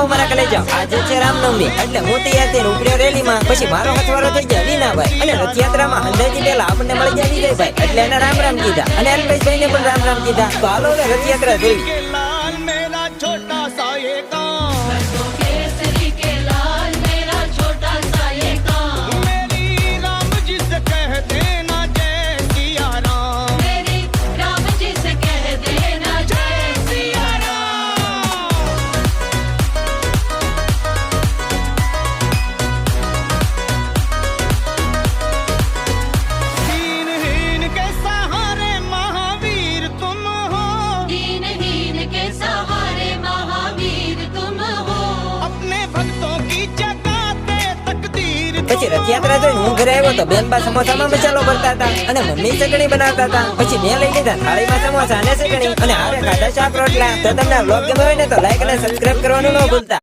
હો મારા કલેજા, આજે છે રામનવમી એટલે હું તૈયાર થઈને ઉપડ્યો રેલીમાં. પછી મારો હથવારો થઈ ગયા વિનાભાઈ અને રથયાત્રામાં હંધાઈથી પહેલા આપણને મળી ગયા વિજયભાઈ, એટલે એને રામ રામ કીધા અને અલ્પેશભાઈને પણ રામ રામ કીધા. તો હાલો હવે રથયાત્રા જોઈ. પછી રથયાત્રા જોઈને હું ઘરે આવ્યો તો બેન બા સમોસામાં મસાલો ભરતા હતા અને મમ્મી ચટણી બનાવતા હતા. પછી મેં લઈ લીધા થાળીમાં સમોસા અને ચટણી અને હારે ખાધા શાક રોટલા. તો તમને વ્લોગ ગમ્યો હોય ને તો લાઈક અને સબસ્ક્રાઇબ કરવાનું ન ભૂલતા.